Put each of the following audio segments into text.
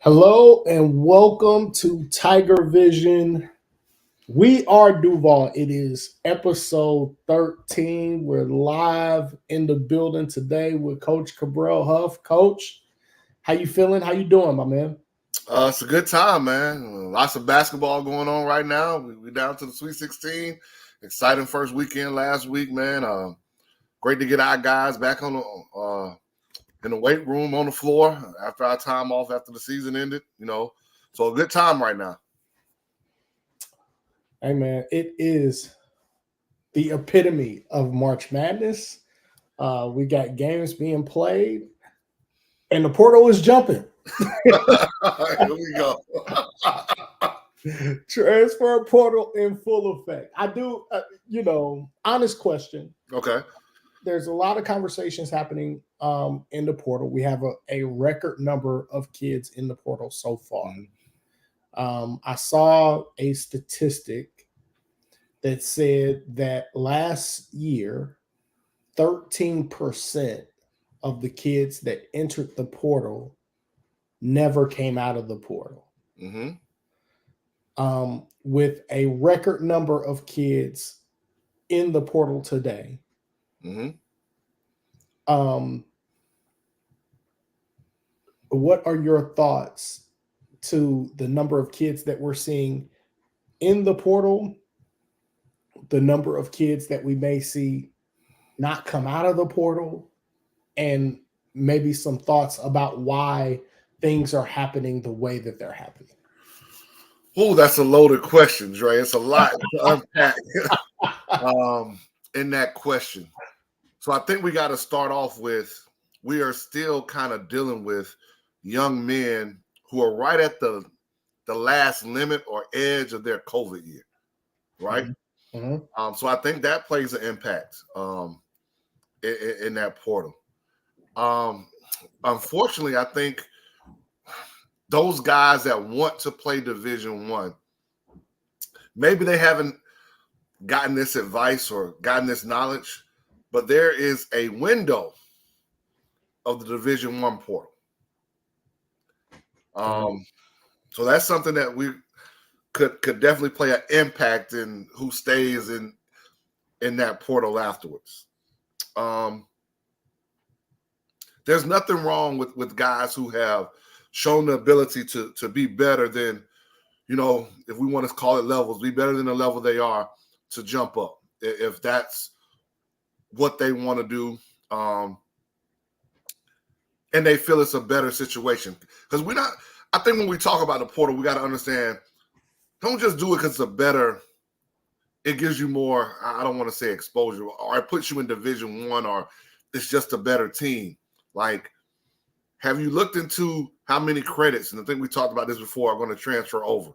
Hello and welcome to Tiger Vision. We are Duval. It is episode 13. We're live in the building today with Coach Cabral Huff. Coach, how you feeling? How you doing, my man? It's a good time, man. Lots of basketball going on right now. We're down to the Sweet 16. Exciting first weekend last week, man. Great to get our guys back on in the weight room on the floor after our time off after the season ended. So a good time right now. Hey, man, it is the epitome of March Madness. We got games being played, and the portal is jumping. Here we go. Transfer portal in full effect. I do, honest question. Okay. There's a lot of conversations happening in the portal. We have a record number of kids in the portal so far. I saw a statistic that said that last year, 13% of the kids that entered the portal never came out of the portal. Mm-hmm. With a record number of kids in the portal today. Mm-hmm. What are your thoughts to the number of kids that we're seeing in the portal, the number of kids that we may see not come out of the portal, and maybe some thoughts about why things are happening the way that they're happening? Oh, that's a loaded question, Dre. It's a lot to unpack in that question. So I think we got to start off with we are still kind of dealing with young men who are right at the last limit or edge of their COVID year, right? Mm-hmm. So I think that plays an impact in that portal. Unfortunately, I think those guys that want to play Division I, maybe they haven't gotten this advice or gotten this knowledge, but there is a window of the Division I portal. So that's something that we could definitely play an impact in who stays in that portal afterwards. There's nothing wrong with guys who have shown the ability to be better than, if we want to call it levels, be better than the level they are, to jump up if that's what they want to do. And they feel it's a better situation. Because I think when we talk about the portal, we got to understand, don't just do it because it gives you more, I don't want to say exposure, or it puts you in Division I, or it's just a better team. Like, have you looked into how many credits, and I think we talked about this before, are going to transfer over?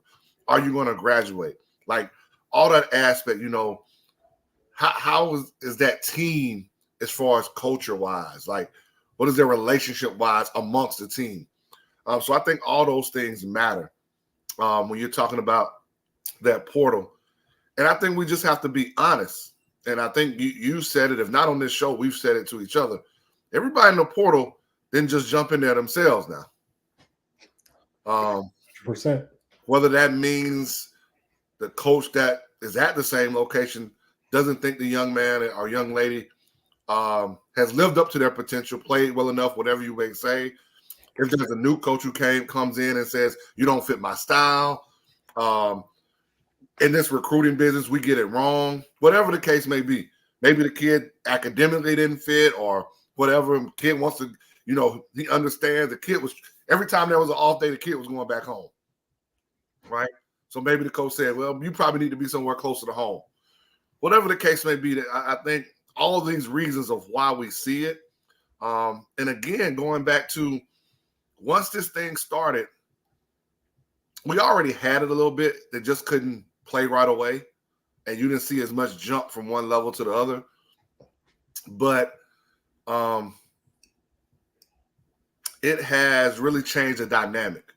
Are you going to graduate? Like, all that aspect, how is that team as far as culture-wise? Like, what is their relationship-wise amongst the team? So I think all those things matter when you're talking about that portal. And I think we just have to be honest. And I think you said it, if not on this show, we've said it to each other. Everybody in the portal didn't just jump in there themselves now. 100%. Whether that means the coach that is at the same location doesn't think the young man or young lady has lived up to their potential, played well enough, whatever you may say. If there's a new coach who comes in and says, you don't fit my style, in this recruiting business, we get it wrong, whatever the case may be. Maybe the kid academically didn't fit, or whatever. Kid wants to, he understands the kid was, every time there was an off day, the kid was going back home, right? So maybe the coach said, well, you probably need to be somewhere closer to home. Whatever the case may be, I think all of these reasons of why we see it. And again, going back to once this thing started, we already had it a little bit. They just couldn't play right away, and you didn't see as much jump from one level to the other. But it has really changed the dynamic.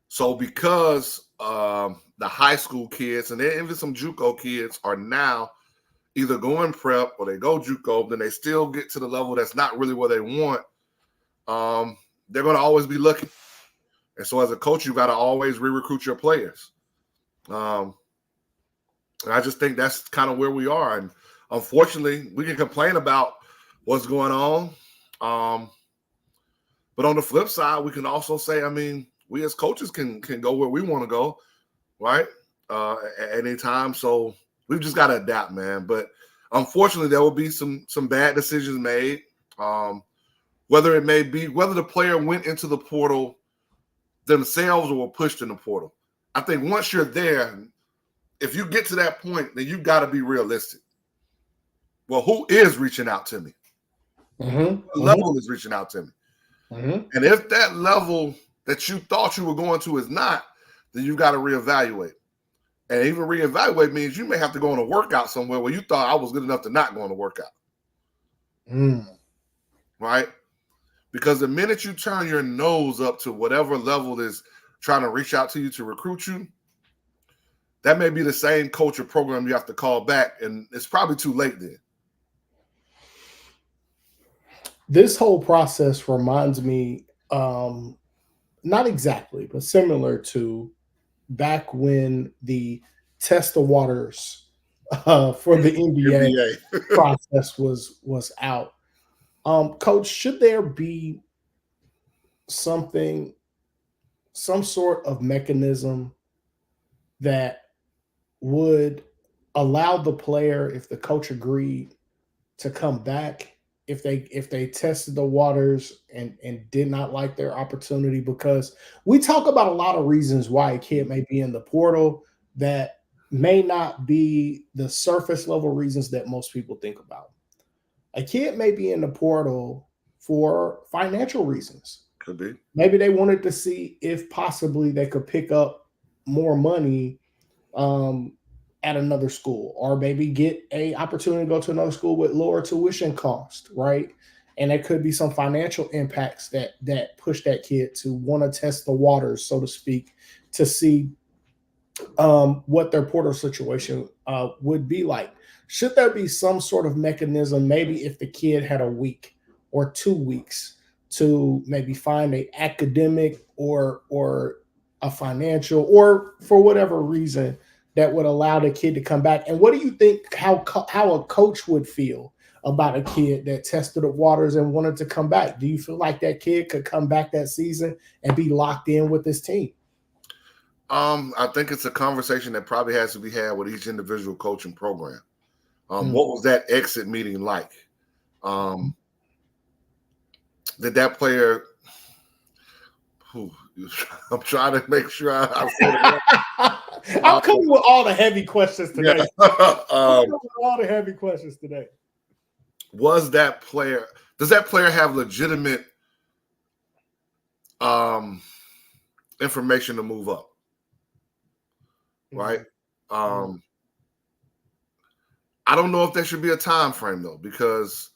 So because the high school kids and even some JUCO kids are now either going prep or they go JUCO, then they still get to the level that's not really where they want. They're going to always be looking. And so as a coach, you got to always re-recruit your players. And I just think that's kind of where we are. And unfortunately, we can complain about what's going on. But on the flip side, we can also say, I mean, we as coaches can go where we want to go, right? At any time. So we've just got to adapt, man. But unfortunately, there will be some bad decisions made. Whether the player went into the portal themselves or were pushed in the portal. I think once you're there, if you get to that point, then you've got to be realistic. Well, who is reaching out to me? What level is reaching out to me? And if that level that you thought you were going to is not, then you've got to reevaluate. And even reevaluate means you may have to go on a workout somewhere where you thought I was good enough to not go on a workout. Right? Because the minute you turn your nose up to whatever level is trying to reach out to you to recruit you, that may be the same coach or program you have to call back, and it's probably too late then. This whole process reminds me, not exactly, but similar to back when the test the waters for the NBA process was out. Coach, should there be some sort of mechanism that would allow the player, if the coach agreed, to come back if they tested the waters and did not like their opportunity? Because we talk about a lot of reasons why a kid may be in the portal that may not be the surface level reasons that most people think about. A kid may be in the portal for financial reasons. Could be. Maybe they wanted to see if possibly they could pick up more money at another school, or maybe get a opportunity to go to another school with lower tuition cost, right? And there could be some financial impacts that push that kid to want to test the waters, so to speak, to see what their portal situation would be like. Should there be some sort of mechanism, maybe if the kid had a week or 2 weeks to maybe find a academic or a financial, or for whatever reason, that would allow the kid to come back? And what do you think how a coach would feel about a kid that tested the waters and wanted to come back? Do you feel like that kid could come back that season and be locked in with this team? I think it's a conversation that probably has to be had with each individual coach and program. What was that exit meeting like? Did that player? I'm trying to make sure I said it. I'm coming with all the heavy questions today. All the heavy questions today. Does that player have legitimate information to move up? Right? I don't know if there should be a time frame though, because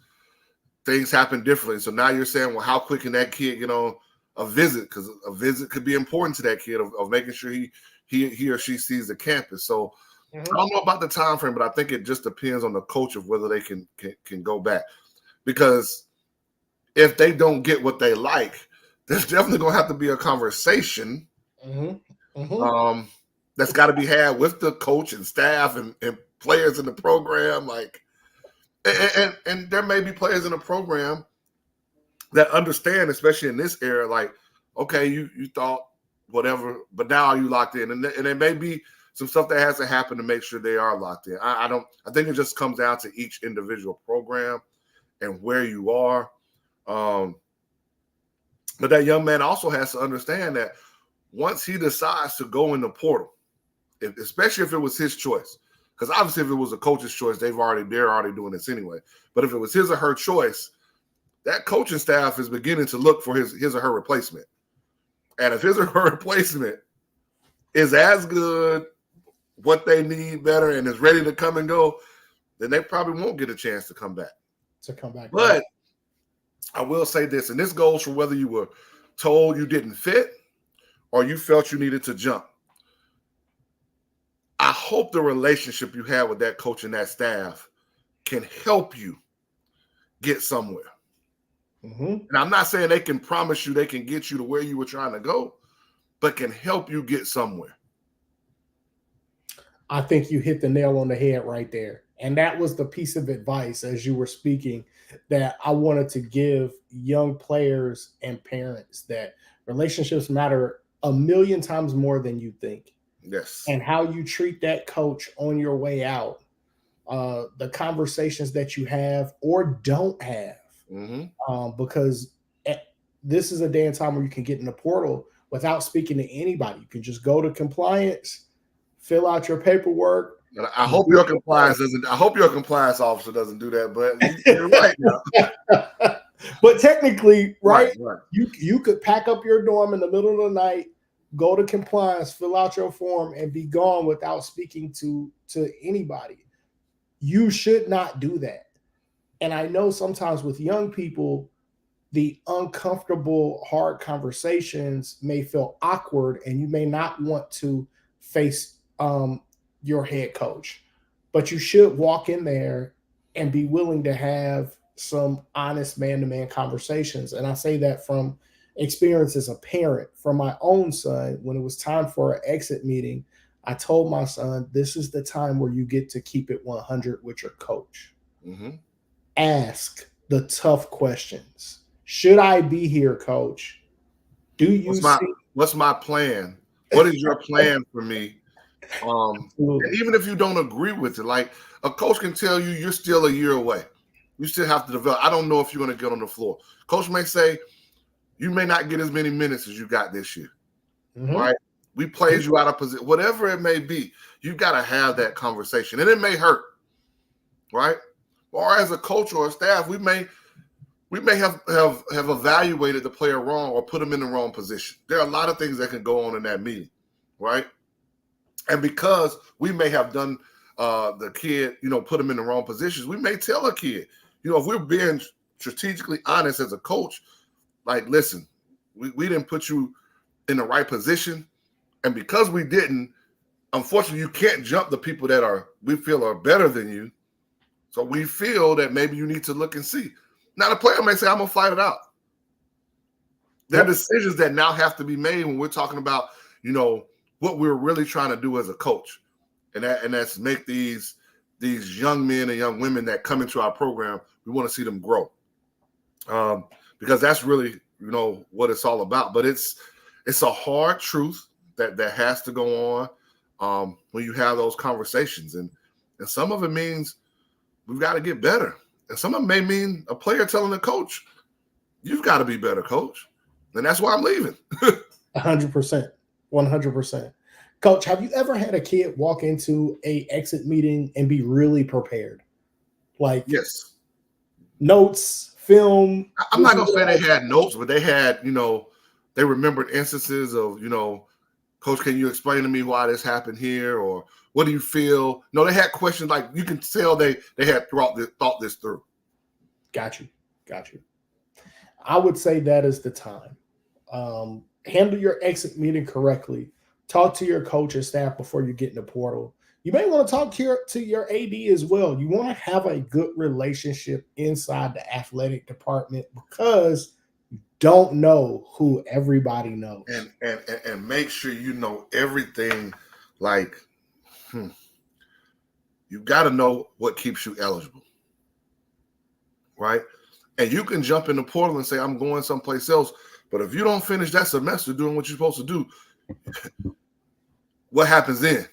things happen differently. So now you're saying, well, how quick can that kid get on a visit? Because a visit could be important to that kid of making sure he or she sees the campus. So I don't know about the time frame, but I think it just depends on the coach of whether they can go back. Because if they don't get what they like, there's definitely going to have to be a conversation that's got to be had with the coach and staff and players in the program. Like, and there may be players in the program that understand, especially in this era, like, okay, you thought whatever, but now are you locked in? And there may be some stuff that has to happen to make sure they are locked in. I think it just comes down to each individual program and where you are. But that young man also has to understand that once he decides to go in the portal, especially if it was his choice, because obviously if it was a coach's choice, they're already doing this anyway. But if it was his or her choice, that coaching staff is beginning to look for his or her replacement. And if his or her replacement is as good, what they need better, and is ready to come and go, then they probably won't get a chance to come back. But I will say this, and this goes for whether you were told you didn't fit or you felt you needed to jump. I hope the relationship you have with that coach and that staff can help you get somewhere. And I'm not saying they can promise you they can get you to where you were trying to go, but can help you get somewhere. I think you hit the nail on the head right there. And that was the piece of advice as you were speaking that I wanted to give young players and parents, that relationships matter a million times more than you think. Yes. And how you treat that coach on your way out, the conversations that you have or don't have, because this is a day and time where you can get in the portal without speaking to anybody. You can just go to compliance, fill out your paperwork. And I hope your compliance doesn't. I hope your compliance officer doesn't do that. But you're right now. But technically, right? Right. You could pack up your dorm in the middle of the night, go to compliance, fill out your form, and be gone without speaking to anybody. You should not do that. And I know sometimes with young people, the uncomfortable, hard conversations may feel awkward, and you may not want to face your head coach, but you should walk in there and be willing to have some honest man-to-man conversations. And I say that from experience as a parent. For my own son, when it was time for an exit meeting, I told my son, this is the time where you get to keep it 100 with your coach. Ask the tough questions. Should I be here, coach? Do you what's my plan? What is your plan for me? And even if you don't agree with it, like a coach can tell you you're still a year away. You still have to develop. I don't know if you're going to get on the floor. Coach may say you may not get as many minutes as you got this year. Right? We played you out of position. Whatever it may be, you got to have that conversation. And it may hurt. Right? Or as a coach or a staff, we may have evaluated the player wrong or put him in the wrong position. There are a lot of things that can go on in that meeting, right? And because we may have done the kid, put him in the wrong positions, we may tell a kid, if we're being strategically honest as a coach, like, listen, we didn't put you in the right position. And because we didn't, unfortunately, you can't jump the people that we feel are better than you. So we feel that maybe you need to look and see. Now, the player may say, I'm going to fight it out. There are decisions that now have to be made when we're talking about, what we're really trying to do as a coach. And that's make these young men and young women that come into our program, we want to see them grow. Because that's really, what it's all about. But it's a hard truth that has to go on when you have those conversations. And some of it means we've got to get better. And some of it may mean a player telling the coach, you've got to be better, coach. And that's why I'm leaving. 100%. 100%. Coach, have you ever had a kid walk into a exit meeting and be really prepared? Like, yes. Notes, film. I'm not going to say they had notes, but they had, they remembered instances of, coach, can you explain to me why this happened here? Or what do you feel? No, they had questions like you can tell they had thought this through. Got you. I would say that is the time. Handle your exit meeting correctly. Talk to your coach and staff before you get in the portal. You may want to talk to your AD as well. You want to have a good relationship inside the athletic department because you don't know who everybody knows. And make sure you know everything. Like, you got to know what keeps you eligible, right? And you can jump in the portal and say, I'm going someplace else. But if you don't finish that semester doing what you're supposed to do, what happens then?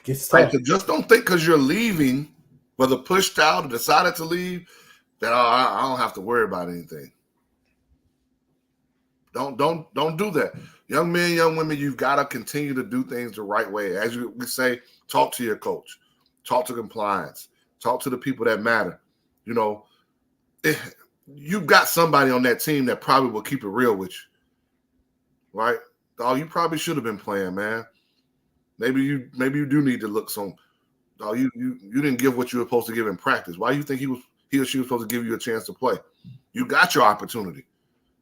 Gets tough. Right? So just don't think because you're leaving, whether pushed out or decided to leave, that I don't have to worry about anything. Don't do that. Young men, young women, you've got to continue to do things the right way. As we say, talk to your coach, talk to compliance, talk to the people that matter. You've got somebody on that team that probably will keep it real with you, right? Oh, you probably should have been playing, man. Maybe you do need to look some. Oh, you didn't give what you were supposed to give in practice. Why do you think he or she was supposed to give you a chance to play? You got your opportunity.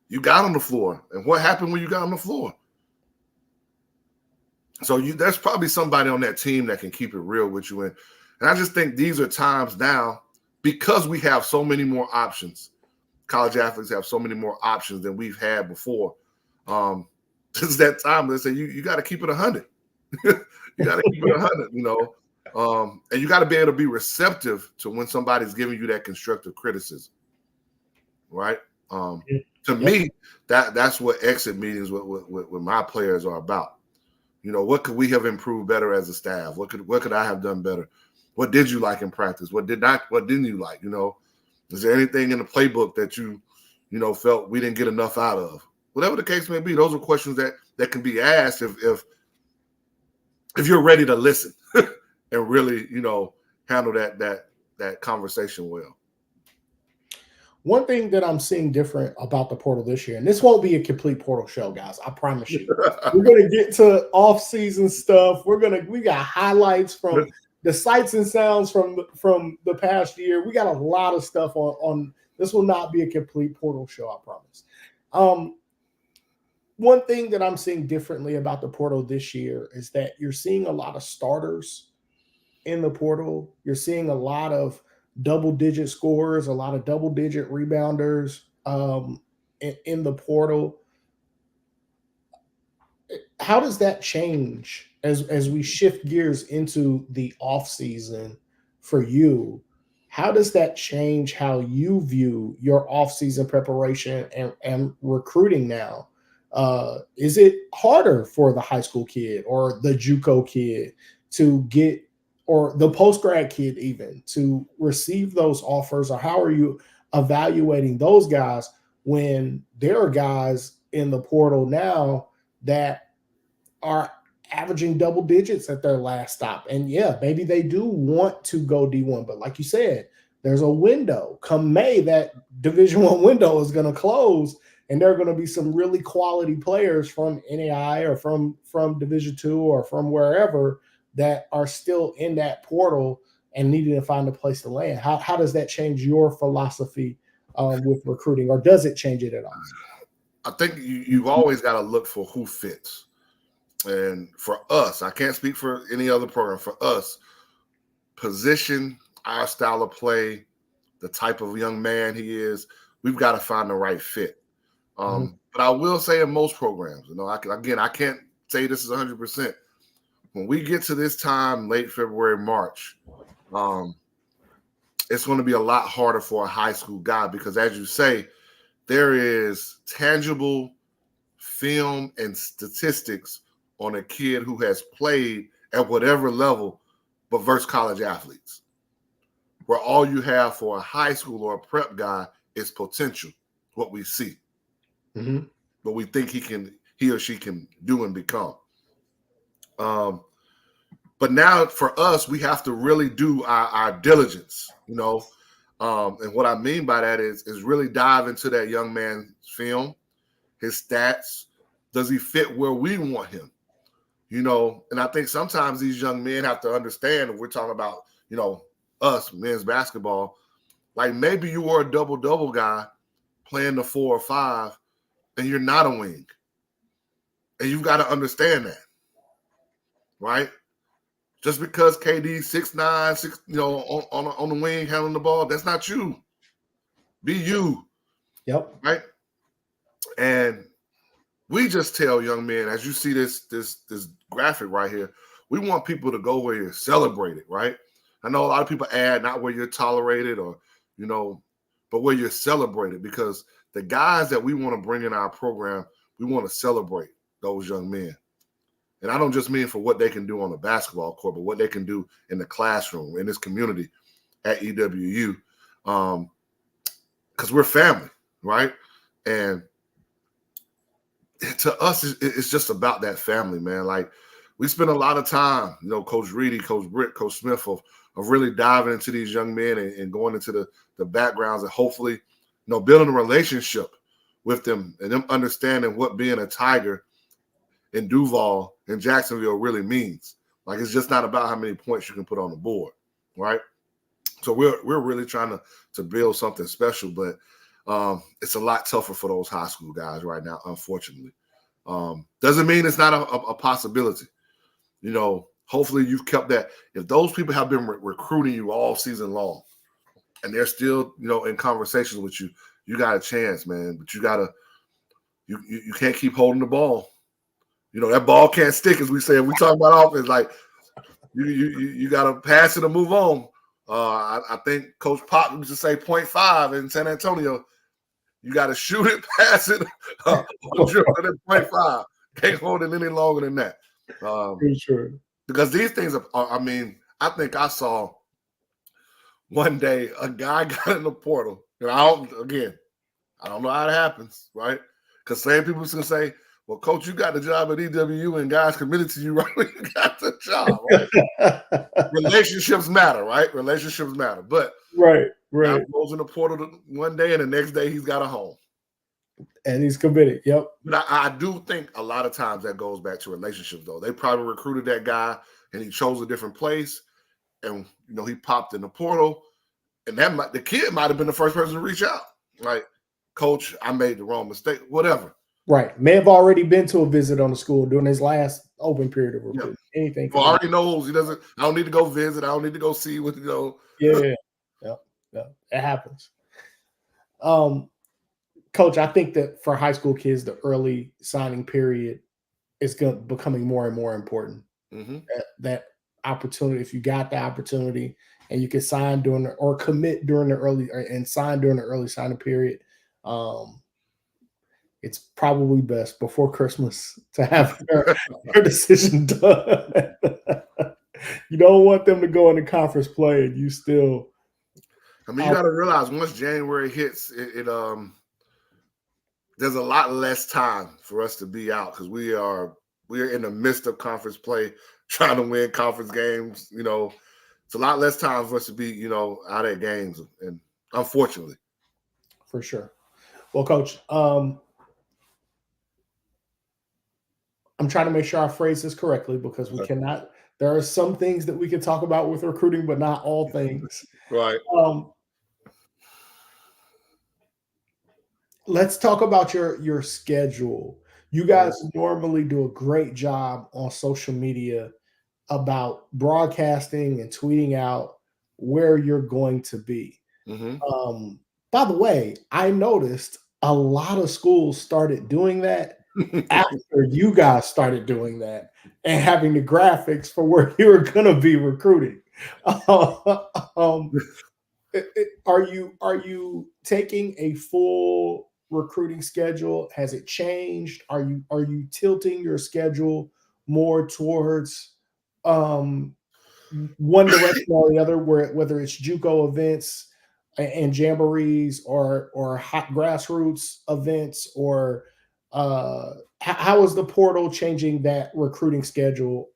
You got on the floor. And what happened when you got on the floor? So there's probably somebody on that team that can keep it real with you. And I just think these are times now, because we have so many more options college athletes have so many more options than we've had before. Since that time, they say you got to keep it 100. You got to keep it 100, and you got to be able to be receptive to when somebody's giving you that constructive criticism, right? To me, that's what exit meetings with my players are about. What could we have improved better as a staff? What could I have done better? What did you like in practice? What didn't you like? Is there anything in the playbook that you felt we didn't get enough out of? Whatever the case may be, those are questions that can be asked if you're ready to listen and really, handle that conversation well. One thing that I'm seeing different about the portal this year, and this won't be a complete portal show, guys, I promise you. We're gonna get to off-season stuff. We got highlights from the sights and sounds from the past year. We got a lot of stuff on. This will not be a complete portal show, I promise. One thing that I'm seeing differently about the portal this year is that you're seeing a lot of starters in the portal. You're seeing a lot of double-digit scorers, a lot of double-digit rebounders in the portal. How does that change as we shift gears into the offseason for you? How does that change how you view your offseason preparation and recruiting now? Is it harder for the high school kid or the JUCO kid to get, or the post-grad kid even, to receive those offers? Or how are you evaluating those guys when there are guys in the portal now that are averaging double digits at their last stop? And yeah, maybe they do want to go D1, but like you said, there's a window. Come May, that Division I window is going to close, and there are going to be some really quality players from NAI or from Division II or from wherever that are still in that portal and needing to find a place to land. How does that change your philosophy with recruiting, or does it change it at all? I think you've always got to look for who fits. And for us, I can't speak for any other program. For us, position, our style of play, the type of young man he is, we've got to find the right fit. But I will say in most programs, I can't say this is 100%. When we get to this time, late February, March, it's going to be a lot harder for a high school guy because, as you say, there is tangible film and statistics on a kid who has played at whatever level, but versus college athletes, where all you have for a high school or a prep guy is potential, what we see, what we think he or she can do and become. But now for us, we have to really do our diligence, and what I mean by that is really dive into that young man's film, his stats. Does he fit where we want him? And I think sometimes these young men have to understand, if we're talking about, us, men's basketball, like maybe you were a double-double guy playing the 4 or 5, and you're not a wing. And you've got to understand that, right? Just because KD 6'9", 6, on the wing handling the ball, that's not you. Be you. Yep. Right? And we just tell young men, as you see this graphic right here, we want people to go where you're celebrated, right? I know a lot of people add not where you're tolerated or, but where you're celebrated, because the guys that we want to bring in our program, we want to celebrate those young men. And I don't just mean for what they can do on the basketball court, but what they can do in the classroom, in this community at EWU, because we're family, right? And to us, it's just about that family, man. Like, we spend a lot of time, Coach Reedy, Coach Britt, Coach Smith, of really diving into these young men and going into the backgrounds and hopefully, building a relationship with them and them understanding what being a Tiger in Duval and Jacksonville really means. Like, it's just not about how many points you can put on the board, right? So we're really trying to build something special, but it's a lot tougher for those high school guys right now, unfortunately. Doesn't mean it's not a possibility. Hopefully you've kept that. If those people have been recruiting you all season long and they're still, in conversations with you, you got a chance, man. But you can't keep holding the ball. That ball can't stick, as we say. If we talk about offense, like you got to pass it and move on. I think Coach Pop used to say 0.5 in San Antonio. You got to shoot it, pass it, or dribble it at 0.5. Can't hold it any longer than that. For sure. Because these things are, I mean, I think I saw one day a guy got in the portal. And I don't know how it happens, right? Because same people can say, well, Coach, you got the job at EWU and guys committed to you right when you got the job, right? Relationships matter, right? Relationships matter. But right. Guy goes in the portal one day and the next day he's got a home. And he's committed. Yep. But I do think a lot of times that goes back to relationships, though. They probably recruited that guy and he chose a different place. And, he popped in the portal. And the kid might have been the first person to reach out. Like, Coach, I made the wrong mistake, whatever. Right. May have already been to a visit on the school during his last open period of recruiting. Yeah. Anything. Well, already knows he doesn't. I don't need to go visit. I don't need to go see what, Yeah. Yeah. It happens. Coach, I think that for high school kids, the early signing period is becoming more and more important. Mm-hmm. That opportunity, if you got the opportunity and you can sign or commit during the early and sign during the early signing period, it's probably best before Christmas to have your decision done. You don't want them to go into conference play and you still. I mean, you got to realize once January hits, there's a lot less time for us to be out because we're in the midst of conference play, trying to win conference games. It's a lot less time for us to be, out at games, and unfortunately, for sure. Well, Coach, I'm trying to make sure I phrase this correctly because we cannot. There are some things that we can talk about with recruiting, but not all things. Right. Let's talk about your schedule. You guys normally do a great job on social media about broadcasting and tweeting out where you're going to be. Mm-hmm. By the way, I noticed a lot of schools started doing that after you guys started doing that and having the graphics for where you were going to be recruiting. Are you taking a full recruiting schedule? Has it changed? Are you tilting your schedule more towards one direction or the other, whether it's JUCO events and jamborees or hot grassroots events, or how is the portal changing that recruiting schedule,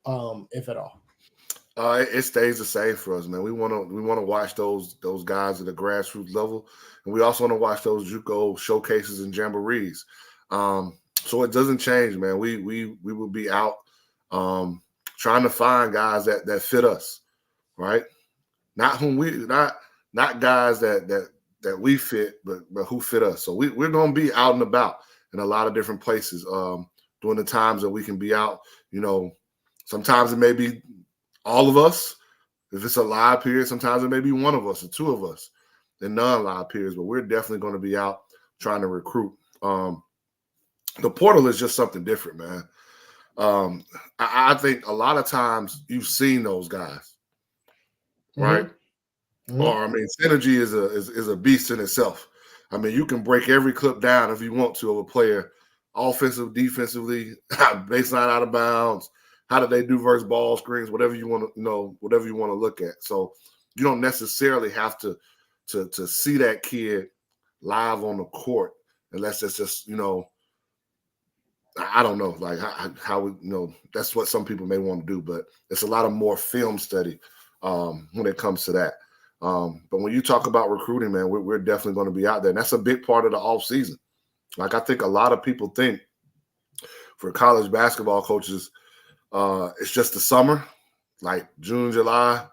if at all? It stays the same for us, man. We want to watch those guys at the grassroots level, and we also want to watch those JUCO showcases and jamborees. So it doesn't change, man. We will be out trying to find guys that fit us, right? Not guys that we fit, but who fit us. So we're going to be out and about in a lot of different places during the times that we can be out. Sometimes it may be all of us. If it's a live period, sometimes it may be one of us or two of us in non-live periods, but we're definitely going to be out trying to recruit. The portal is just something different, man. I think a lot of times you've seen those guys, right? Mm-hmm. Or, I mean, synergy is a beast in itself. I mean, you can break every clip down if you want to of a player, offensive, defensively, baseline, out of bounds. How did they do versus ball screens? Whatever you want to know, whatever you want to look at. So you don't necessarily have to see that kid live on the court unless it's just I don't know, like how that's what some people may want to do, but it's a lot of more film study when it comes to that. But when you talk about recruiting, man, we're definitely going to be out there, and that's a big part of the off season. Like, I think a lot of people think for college basketball coaches, it's just the summer, like June, July,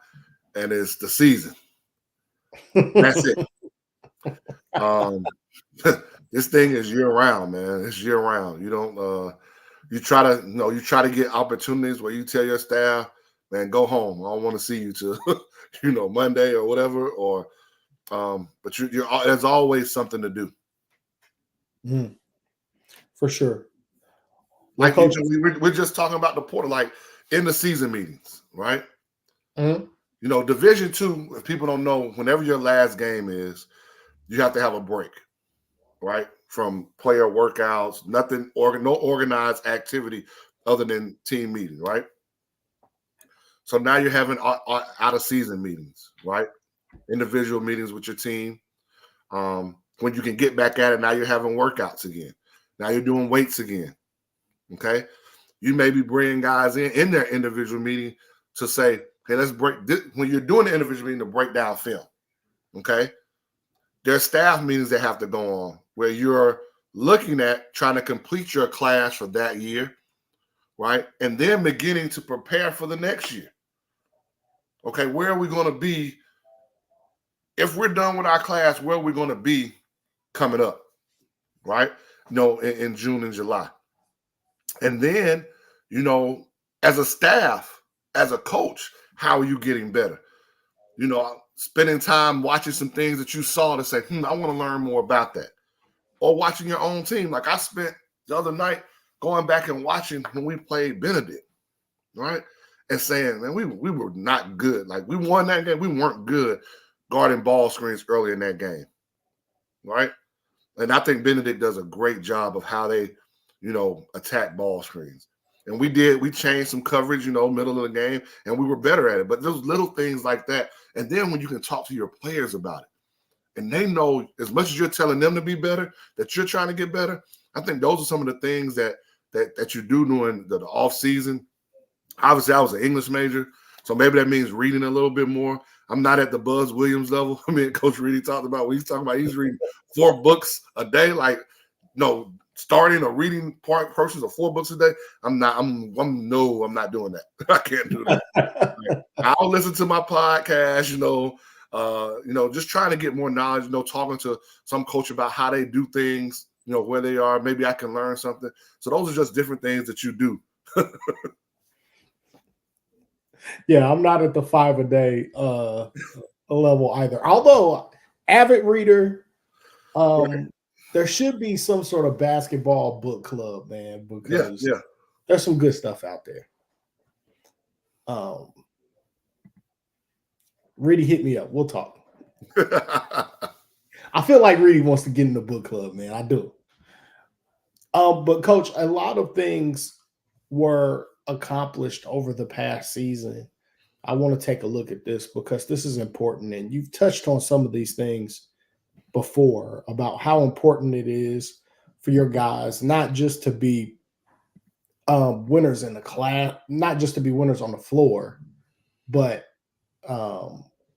and it's the season. That's it. This thing is year round, man. It's year round. You don't you try to get opportunities where you tell your staff, man, go home. I don't want to see you till Monday or whatever. Or but there's always something to do. Mm, for sure. Well, Like, coach. we're just talking about the portal, like in the season meetings, right? Mhm. Division two, if people don't know, whenever your last game is, you have to have a break, right? From player workouts, nothing, no organized activity other than team meeting, right? So now you're having out of season meetings, right? Individual meetings with your team. When you can get back at it, now you're having workouts again. Now you're doing weights again. Okay. You may be bringing guys in their individual meeting to say, hey, let's break this. When you're doing the individual meeting, to break down film. Okay. There's staff meetings that have to go on where you're looking at trying to complete your class for that year, right? And then beginning to prepare for the next year. Okay, where are we going to be if we're done with our class? Where are we going to be coming up, right? In June and July. And then, as a staff, as a coach, how are you getting better? Spending time watching some things that you saw to say, I want to learn more about that. Or watching your own team. Like I spent the other night going back and watching when we played Benedict, right? And saying, man, we were not good. Like we won that game. We weren't good guarding ball screens early in that game, right? And I think Benedict does a great job of how they, attack ball screens. And we changed some coverage, middle of the game, and we were better at it. But those little things like that. And then when you can talk to your players about it, and they know as much as you're telling them to be better, that you're trying to get better. I think those are some of the things that you do during the off season. Obviously, I was an English major, so maybe that means reading a little bit more. I'm not at the Buzz Williams level. I mean, Coach Reedy talked about when he's talking about he's reading 4 books a day. Like, starting or reading portions of 4 books a day. I'm not doing that. I can't do that. I'll listen to my podcast, just trying to get more knowledge, talking to some coach about how they do things, where they are. Maybe I can learn something. So those are just different things that you do. Yeah, I'm not at the 5 a day level either. Although avid reader, Right. there should be some sort of basketball book club, man, because Yeah. there's some good stuff out there. Reedy, hit me up. We'll talk. I feel like Reedy wants to get in the book club, man. I do. But coach, a lot of things were accomplished over the past season. I want to take a look at this because this is important, and you've touched on some of these things before about how important it is for your guys not just to be winners in the class, not just to be winners on the floor, but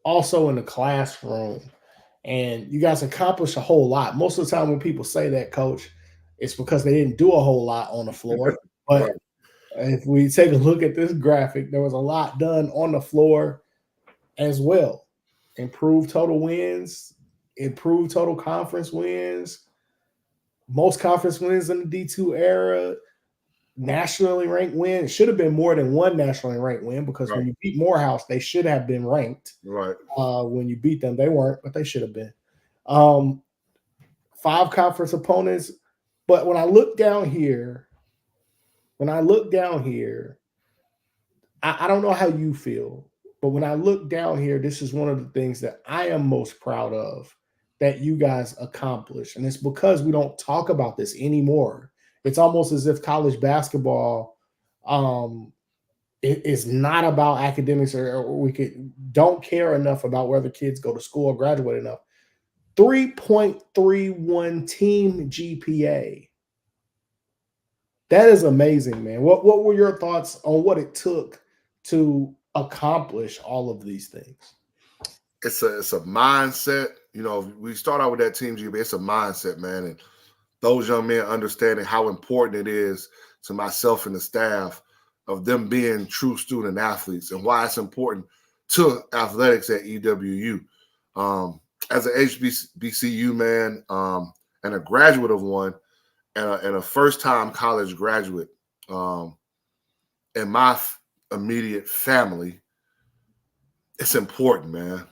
also in the classroom. And you guys accomplished a whole lot. Most of the time, when people say that, coach, it's because they didn't do a whole lot on the floor. Right. But if we take a look at this graphic, there was a lot done on the floor as well. Improved total wins, improved total conference wins, most conference wins in the D2 era, nationally ranked win. It should have been more than one nationally ranked win because Right. when you beat Morehouse, they should have been ranked. Right. When you beat them, they weren't, but they should have been. 5 conference opponents. But when I look down here, I don't know how you feel, but when I look down here, this is one of the things that I am most proud of that you guys accomplished. And it's because we don't talk about this anymore. It's almost as if college basketball is not about academics or we don't care enough about whether kids go to school or graduate enough. 3.31 team GPA. That is amazing, man. What were your thoughts on what it took to accomplish all of these things? It's a mindset. We start out with that team GP. It's a mindset, man. And those young men understanding how important it is to myself and the staff of them being true student athletes and why it's important to athletics at EWU. As an HBCU man and a graduate of one and a first-time college graduate in my immediate family, it's important, man.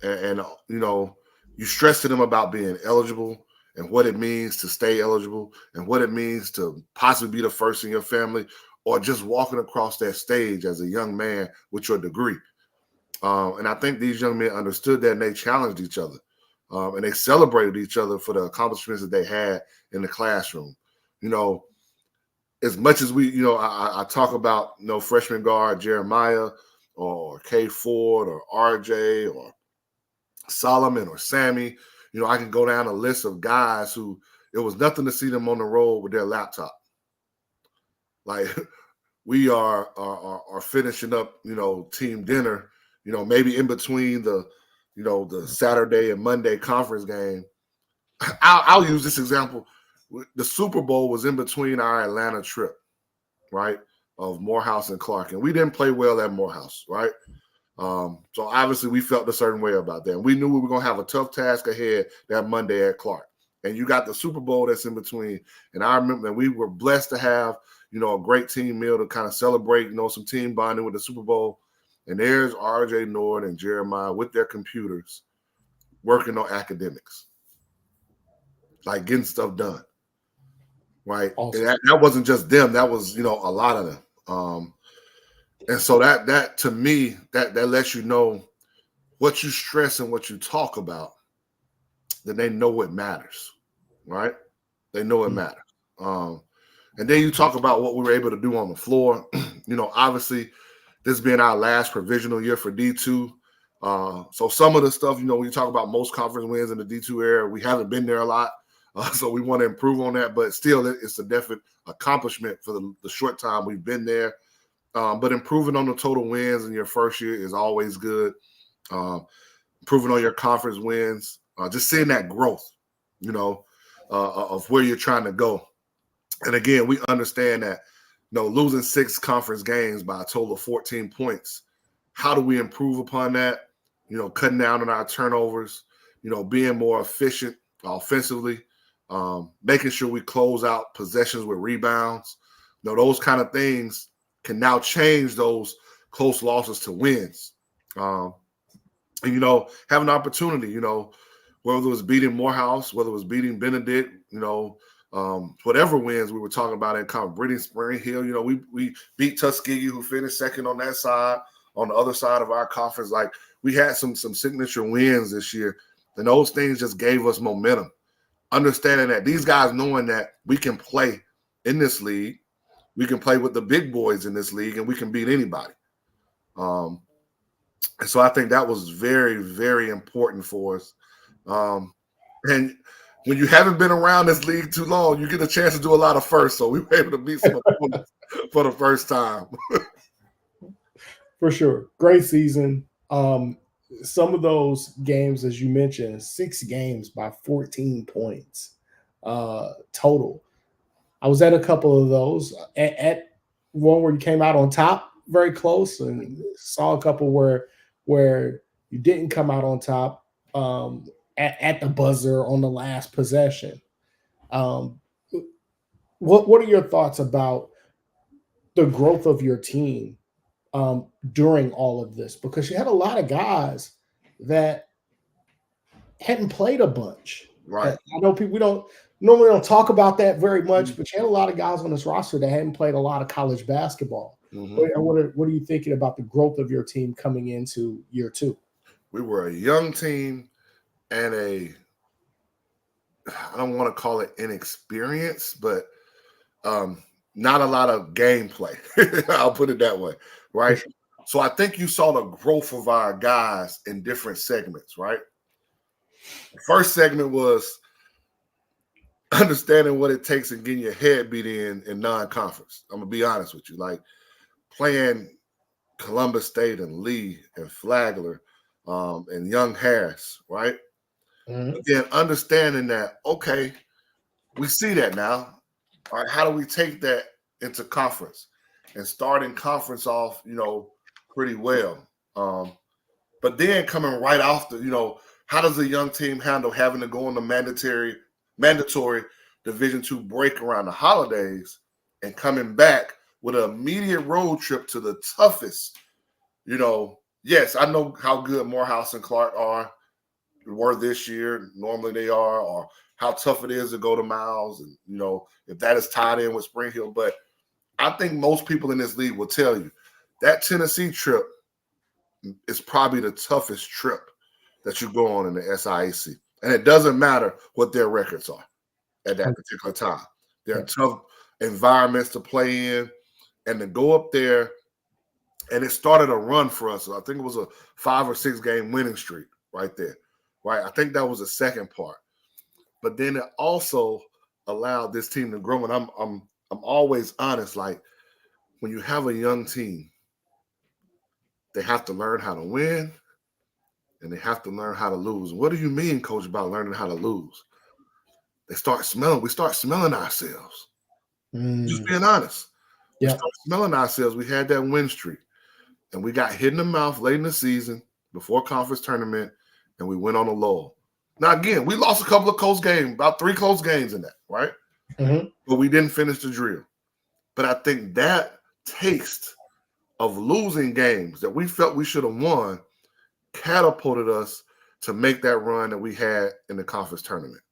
And you stress to them about being eligible and what it means to stay eligible and what it means to possibly be the first in your family or just walking across that stage as a young man with your degree. And I think these young men understood that and they challenged each other. And they celebrated each other for the accomplishments that they had in the classroom. You know, as much as we, I talk about, freshman guard Jeremiah or K Ford or RJ or Solomon or Sammy, I can go down a list of guys who it was nothing to see them on the road with their laptop. Like we are finishing up, team dinner, maybe in between the Saturday and Monday conference game. I'll use this example. The Super Bowl was in between our Atlanta trip, right, of Morehouse and Clark, and we didn't play well at Morehouse, right? So obviously we felt a certain way about that. And we knew we were going to have a tough task ahead that Monday at Clark. And you got the Super Bowl that's in between. And I remember that we were blessed to have, a great team meal to kind of celebrate, some team bonding with the Super Bowl. And there's RJ Nord and Jeremiah with their computers working on academics, like getting stuff done. Right. Awesome. And that wasn't just them. That was, a lot of them. And so that to me, that lets you know what you stress and what you talk about, then they know it matters, right? They know it matters. And then you talk about what we were able to do on the floor. Obviously, this being our last provisional year for D2. So some of the stuff, when you talk about most conference wins in the D2 era, we haven't been there a lot. So we want to improve on that. But still, it's a definite accomplishment for the short time we've been there. But improving on the total wins in your first year is always good. Improving on your conference wins, just seeing that growth, of where you're trying to go. And again, we understand that, losing 6 conference games by a total of 14 points. How do we improve upon that? Cutting down on our turnovers, being more efficient offensively, making sure we close out possessions with rebounds. Those kind of things can now change those close losses to wins. And, have an opportunity, whether it was beating Morehouse, whether it was beating Benedict, whatever wins we were talking about in kind of Brittany Spring Hill, we beat Tuskegee, who finished second on that side. On the other side of our conference, like we had some signature wins this year, and those things just gave us momentum. Understanding that these guys knowing that we can play in this league, we can play with the big boys in this league, and we can beat anybody. And so I think that was very, very important for us. And when you haven't been around this league too long, you get a chance to do a lot of firsts. So we were able to beat some opponents for the first time. For sure. Great season. Some of those games, as you mentioned, 6 games by 14 points total. I was at a couple of those. At one where you came out on top, very close, and saw a couple where you didn't come out on top at the buzzer on the last possession. What are your thoughts about the growth of your team during all of this? Because you had a lot of guys that hadn't played a bunch. Right. I know we normally don't talk about that very much, but you had a lot of guys on this roster that hadn't played a lot of college basketball. What are you thinking about the growth of your team coming into year 2? We were a young team and I don't want to call it inexperience, but not a lot of gameplay. I'll put it that way, right? So I think you saw the growth of our guys in different segments, right? The first segment was understanding what it takes and getting your head beat in non-conference. I'm going to be honest with you. Like playing Columbus State and Lee and Flagler and Young Harris, right? But then understanding that, okay, we see that now. All right, how do we take that into conference and starting conference off, pretty well? But then coming right after, how does a young team handle having to go on the mandatory Division II break around the holidays and coming back with an immediate road trip to the toughest, yes, I know how good Morehouse and Clark are. were this year. Normally they are, or how tough it is to go to Miles, and if that is tied in with Spring Hill. But I think most people in this league will tell you that Tennessee trip is probably the toughest trip that you go on in the SIAC. And it doesn't matter what their records are at that particular time. They're tough environments to play in, and to go up there, and it started a run for us. I think it was a 5 or 6 game winning streak right there, right? I think that was the second part. But then it also allowed this team to grow. And I'm always honest, like when you have a young team, they have to learn how to win and they have to learn how to lose. What do you mean, coach, about learning how to lose? We start smelling ourselves. Just being honest. We start smelling ourselves. We had that win streak, and we got hit in the mouth late in the season before conference tournament, and we went on a lull. Now, again, we lost a couple of close games, about 3 close games in that, right? But we didn't finish the drill. But I think that taste of losing games that we felt we should have won catapulted us to make that run that we had in the conference tournament.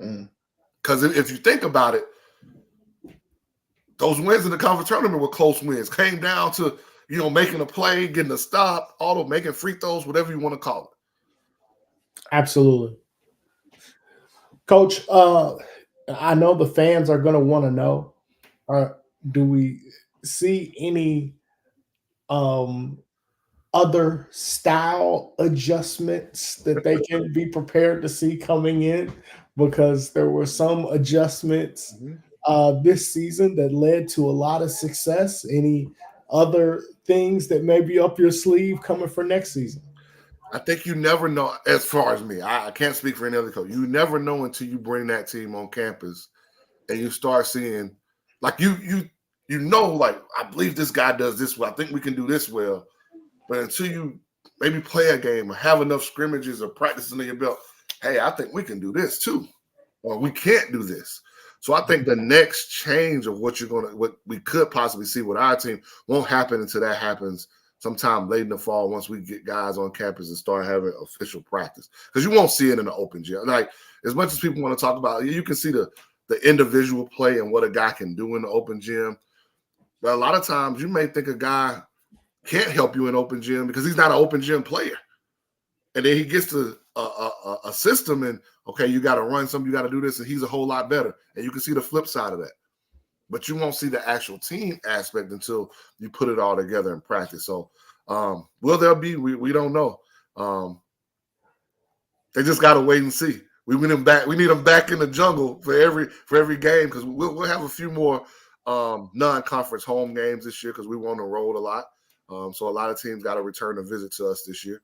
Because if you think about it, those wins in the conference tournament were close wins. Came down to, making a play, getting a stop, making free throws, whatever you want to call it. Absolutely. Coach, I know the fans are going to want to know, do we see any other style adjustments that they can be prepared to see coming in? Because there were some adjustments this season that led to a lot of success. Any other things that may be up your sleeve coming for next season? I think you never know. As far as me, I can't speak for any other coach. You never know until you bring that team on campus and you start seeing, like like, I believe this guy does this well. I think we can do this well. But until you maybe play a game or have enough scrimmages or practice under your belt, hey, I think we can do this too, or we can't do this. So I think the next change of what we could possibly see with our team won't happen until that happens sometime late in the fall, once we get guys on campus and start having official practice. Because you won't see it in the open gym. Like, as much as people want to talk about it, you can see the individual play and what a guy can do in the open gym. But a lot of times you may think a guy can't help you in open gym because he's not an open gym player. And then he gets to a system and, okay, you got to run something, you got to do this, and he's a whole lot better. And you can see the flip side of that. But you won't see the actual team aspect until you put it all together in practice. So will there be? We don't know. They just got to wait and see. We need them back. We need them back in the jungle for every game, because we'll have a few more non-conference home games this year because we want to roll a lot. So a lot of teams got to return a visit to us this year.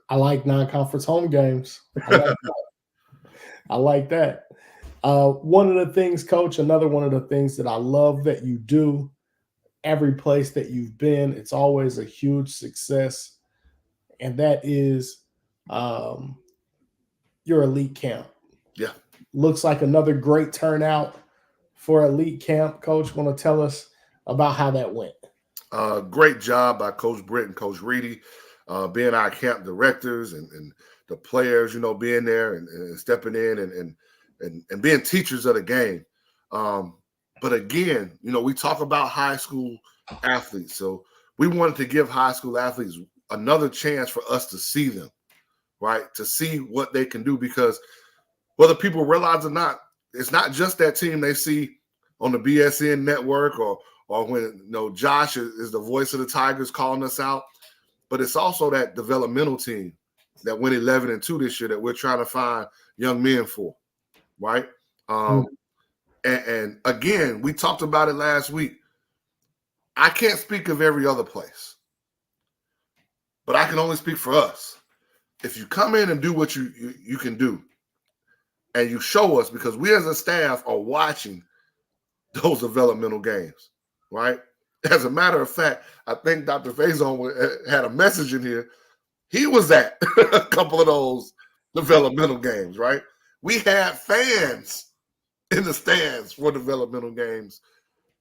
I like non-conference home games. I like that. One of the things, Coach, another one of the things that I love that you do, every place that you've been, it's always a huge success, and that is your elite camp. Yeah. Looks like another great turnout for elite camp. Coach, want to tell us about how that went? Great job by Coach Britt and Coach Reedy, being our camp directors and the players, being there and stepping in and being teachers of the game. But again, we talk about high school athletes. So we wanted to give high school athletes another chance for us to see them, right? To see what they can do, because whether people realize or not, it's not just that team they see on the BSN network or when Josh is the voice of the Tigers calling us out, but it's also that developmental team that went 11-2 this year that we're trying to find young men for, right? And again, we talked about it last week. I can't speak of every other place, but I can only speak for us. If you come in and do what you can do, and you show us, because we as a staff are watching those developmental games, right? As a matter of fact, I think Dr. Faison had a message in here. He was at a couple of those developmental games, right? We had fans in the stands for developmental games,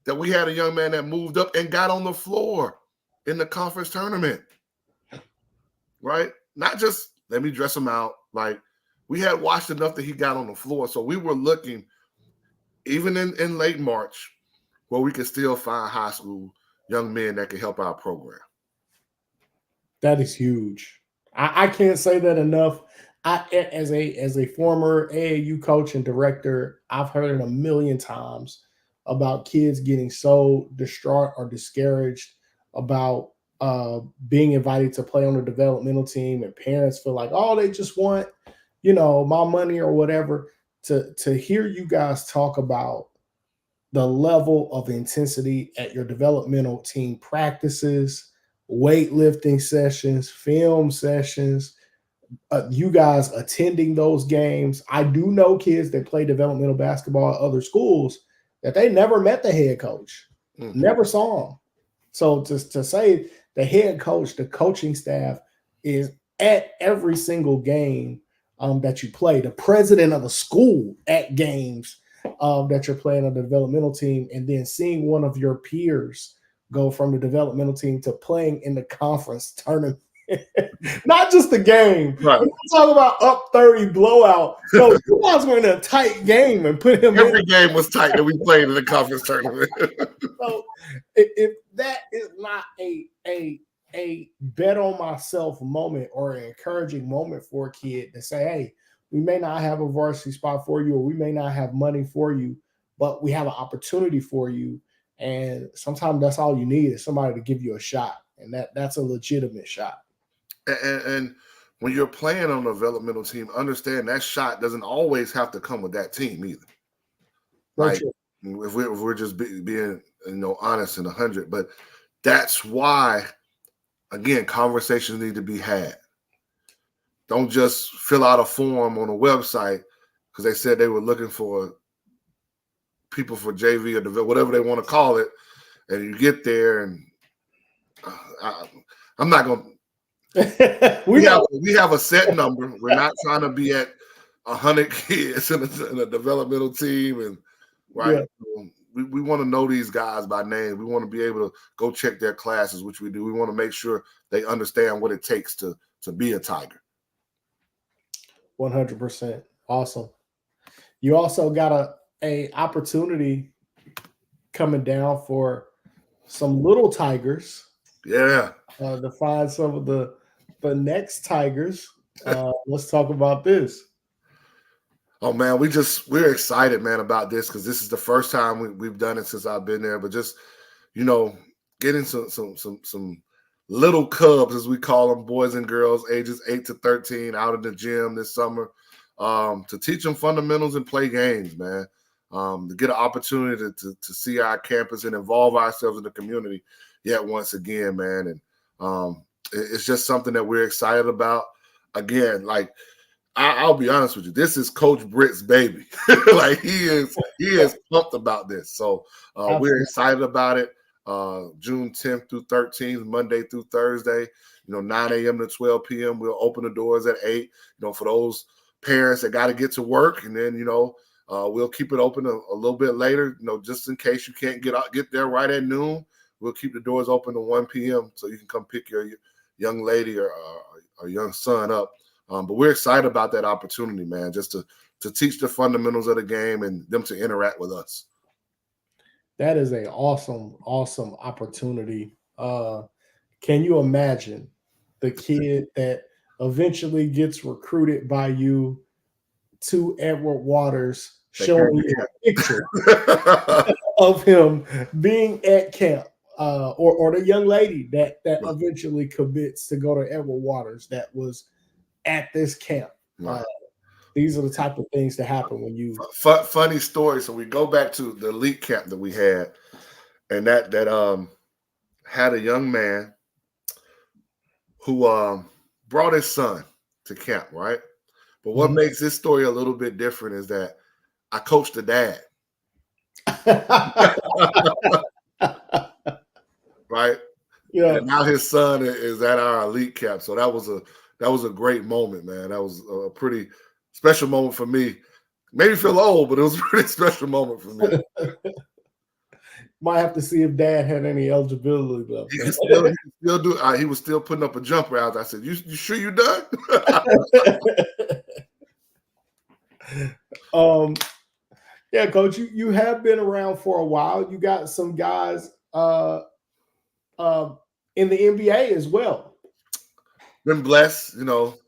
that we had a young man that moved up and got on the floor in the conference tournament. right? Not just let me dress him out. Like, we had watched enough that he got on the floor. So we were looking, even in late March, where we could still find high school young men that could help our program. That is huge. I can't say that enough. As a former AAU coach and director, I've heard it a million times about kids getting so distraught or discouraged about being invited to play on the developmental team, and parents feel like, oh, they just want, my money or whatever. To hear you guys talk about the level of intensity at your developmental team practices, weightlifting sessions, film sessions, you guys attending those games. I do know kids that play developmental basketball at other schools that they never met the head coach, never saw him. So to say the head coach, the coaching staff is at every single game that you play, the president of a school at games that you're playing on the developmental team, and then seeing one of your peers go from the developmental team to playing in the conference tournament. Not just the game. Right. We're not talking about up 30 blowout. No, you guys were in a tight game and put him Every in. game was tight that we played in the conference tournament. So if that is not a bet on myself moment or an encouraging moment for a kid to say, hey, we may not have a varsity spot for you, or we may not have money for you, but we have an opportunity for you. And sometimes that's all you need is somebody to give you a shot. And that's a legitimate shot. And when you're playing on a developmental team, understand that shot doesn't always have to come with that team either. Like, if we're just being honest and 100, but that's why, again, conversations need to be had. Don't just fill out a form on a website because they said they were looking for people for JV or whatever they want to call it, and you get there and I'm not going to. we have a set number. We're not trying to be at 100 kids in a developmental team, and right. Yeah. We want to know these guys by name. We want to be able to go check their classes, which we do. We want to make sure they understand what it takes to be a Tiger. 100%. Awesome. You also got a opportunity coming down for some little Tigers. Yeah. To find some of the next Tigers. Let's talk about this. Oh man, we're excited, man, about this because this is the first time we've done it since I've been there. But just getting some little cubs, as we call them, boys and girls, ages 8 to 13, out in the gym this summer to teach them fundamentals and play games, man. To get an opportunity to see our campus and involve ourselves in the community yet once again, man. And it's just something that we're excited about. Again, like I'll be honest with you, this is Coach Britt's baby. Like he is pumped about this. So we're excited about it. June 10th through 13th, Monday through Thursday, 9 a.m. to 12 p.m. We'll open the doors at 8, for those parents that got to get to work. And then, we'll keep it open a little bit later, just in case you can't get there right at noon. We'll keep the doors open to 1 p.m. so you can come pick your young lady or young son up. But we're excited about that opportunity, man, just to teach the fundamentals of the game and them to interact with us. That is an awesome, awesome opportunity. Can you imagine the kid that eventually gets recruited by you to Edward Waters, showing you a picture of him being at camp, or the young lady that eventually commits to go to Edward Waters that was at this camp. Right. These are the type of things that happen when you. Funny story. So we go back to the elite camp that we had, and that had a young man who brought his son to camp, right? But what makes this story a little bit different is that I coached the dad. Right? Yeah. And now his son is at our elite camp. So that was a great moment, man. That was a pretty special moment for me. Made me feel old, but it was a pretty special moment for me. Might have to see if Dad had any eligibility left. He can still do. He was still putting up a jumper out. I said, "You sure you done?" Yeah, Coach, you have been around for a while. You got some guys uh, in the NBA as well. Been blessed, but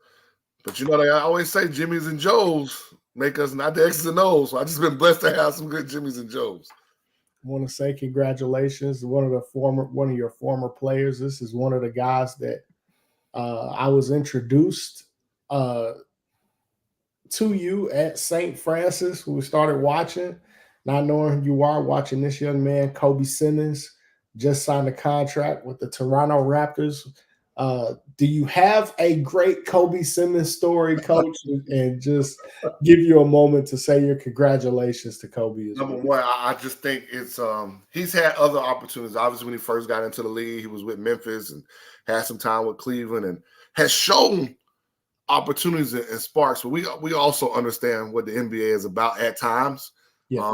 they always say Jimmys and Joes make us not the X's and O's. So I just been blessed to have some good Jimmys and Joes. I want to say congratulations to one of your former players. This is one of the guys that I was introduced to you at St. Francis. We started watching, not knowing who you are, watching this young man, Kobe Simmons, just signed a contract with the Toronto Raptors. Do you have a great Kobe Simmons story, Coach? And just give you a moment to say your congratulations to Kobe as Number well. one, I just think it's he's had other opportunities. Obviously, when he first got into the league, he was with Memphis and had some time with Cleveland and has shown opportunities and sparks. But we also understand what the NBA is about at times. Yes.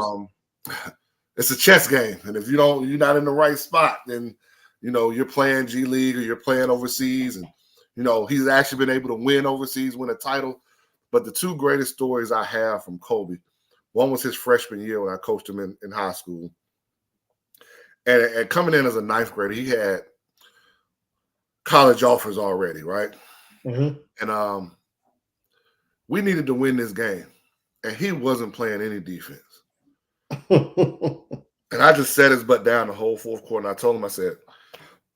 It's a chess game, and if you're not in the right spot, then you're playing G League or you're playing overseas, and he's actually been able to win overseas, win a title. But the two greatest stories I have from Kobe, one was his freshman year when I coached him in high school, and coming in as a ninth grader, he had college offers already, right? Mm-hmm. And we needed to win this game, and he wasn't playing any defense. And I just sat his butt down the whole fourth quarter, and I told him, I said,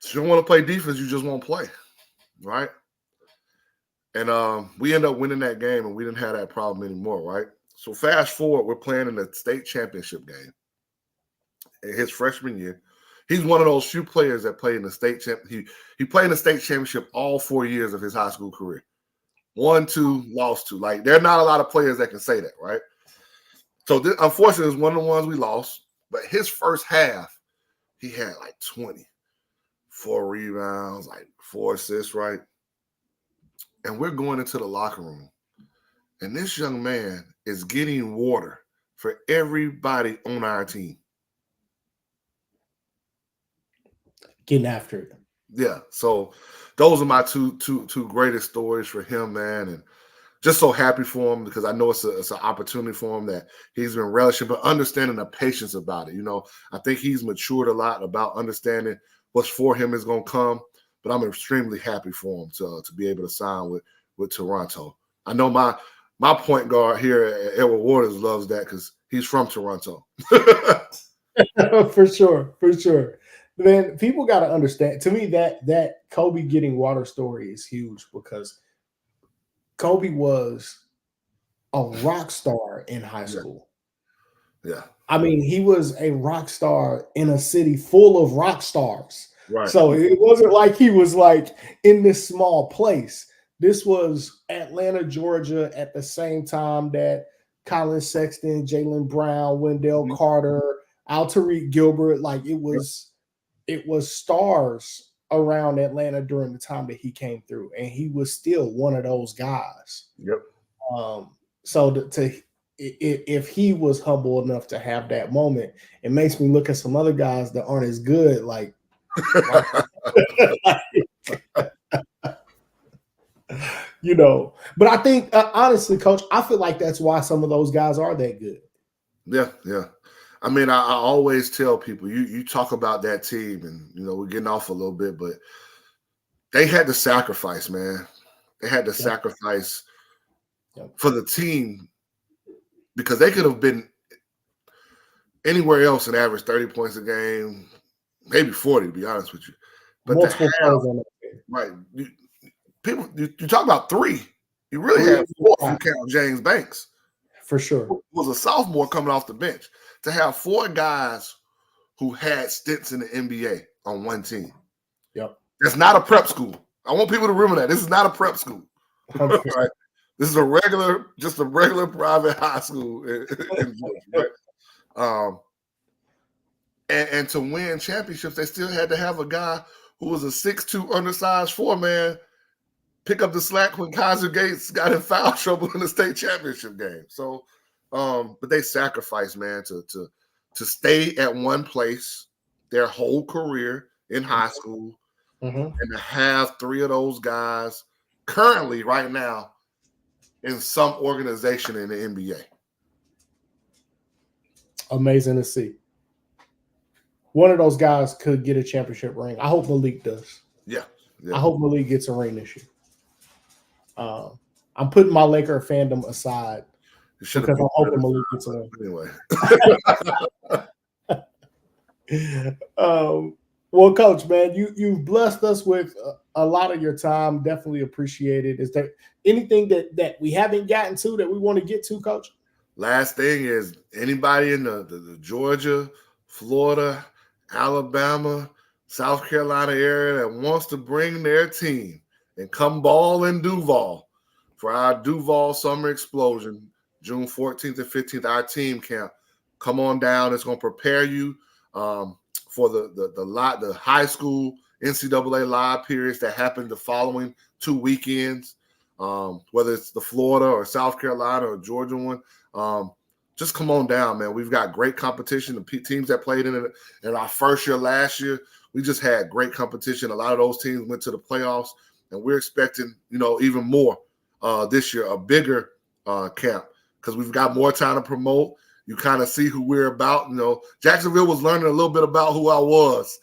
if you don't want to play defense, you just won't play, right? And we ended up winning that game, and we didn't have that problem anymore, right? So fast forward, we're playing in the state championship game. In his freshman year, he's one of those few players that played in the state champ. He played in the state championship all 4 years of his high school career. 1, 2, lost 2. Like, there are not a lot of players that can say that, right? So this, unfortunately, it's one of the ones we lost. But his first half, he had like 20, 4 rebounds, like 4 assists, right? And we're going into the locker room, and this young man is getting water for everybody on our team. Getting after it. Yeah. So those are my two greatest stories for him, man. And just so happy for him because I know it's an opportunity for him that he's been relishing, but understanding the patience about it. I think he's matured a lot about understanding what's for him is going to come. But I'm extremely happy for him to be able to sign with Toronto. I know my point guard here at Edward Waters loves that because he's from Toronto. For sure. Man, people got to understand. To me, that Kobe getting water story is huge because Kobe was a rock star in high school. Yeah. I mean, he was a rock star in a city full of rock stars. Right. So it wasn't like he was like in this small place. This was Atlanta, Georgia, at the same time that Colin Sexton, Jaylen Brown, Wendell Carter, Al Tariq Gilbert, like it was stars around Atlanta during the time that he came through, and he was still one of those guys. Yep. So if he was humble enough to have that moment, it makes me look at some other guys that aren't as good, like. But I think honestly, Coach, I feel like that's why some of those guys are that good. Yeah. I mean, I always tell people, you talk about that team, and we're getting off a little bit, but they had to sacrifice, man. They had to sacrifice for the team because they could have been anywhere else and averaged 30 points a game, maybe 40, to be honest with you. But multiple players on that team. Right. You talk about 3. You really had 4 if you count James Banks. For sure. Who was a sophomore coming off the bench. To have 4 guys who had stints in the NBA on one team. Yep. That's not a prep school. I want people to remember that. This is not a prep school. Right? This is a regular private high school in Georgia, right? And to win championships, they still had to have a guy who was a 6'2" undersized 4-man pick up the slack when Kaiser Gates got in foul trouble in the state championship game. So, but they sacrificed, man, to to stay at one place their whole career in high school, and to have 3 of those guys currently right now in some organization in the NBA. Amazing to see. One of those guys could get a championship ring. I hope Malik does. Yeah. I hope Malik gets a ring this year. I'm putting my Laker fandom aside because I'm hoping Malik gets a ring. Anyway. Well, Coach, man, you've blessed us with a lot of your time. Definitely appreciate it. Is there anything that we haven't gotten to that we want to get to, Coach? Last thing is anybody in the Georgia, Florida, Alabama, South Carolina area that wants to bring their team and come ball in Duval for our Duval Summer Explosion, June 14th and 15th, our team camp. Come on down. It's going to prepare you for the high school NCAA live periods that happen the following 2 weekends, whether it's the Florida or South Carolina or Georgia one. Just come on down, man. We've got great competition. The teams that played in it in our first year last year, we just had great competition. A lot of those teams went to the playoffs, and we're expecting, even more this year, a bigger camp, because we've got more time to promote. You kind of see who we're about. Jacksonville was learning a little bit about who I was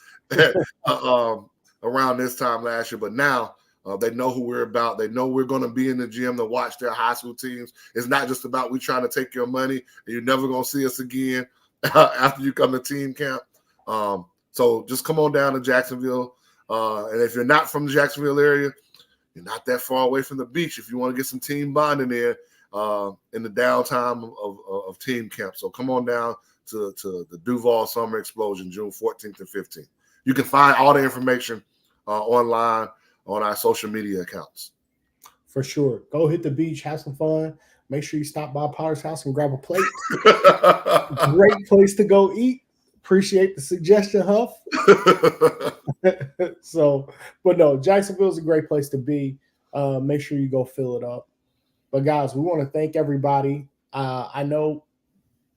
around this time last year, but now they know who we're about. They know we're going to be in the gym to watch their high school teams. It's not just about we trying to take your money and you're never going to see us again after you come to team camp. So just come on down to Jacksonville. And if you're not from the Jacksonville area, you're not that far away from the beach if you want to get some team bonding in the downtime of team camp. So come on down to the Duval Summer Explosion, June 14th and 15th. You can find all the information online on our social media accounts. For sure. Go hit the beach, have some fun. Make sure you stop by Potter's house and grab a plate. Great place to go eat. Appreciate the suggestion, Huff. But no, Jacksonville's a great place to be. Make sure you go fill it up. But guys, we want to thank everybody. I know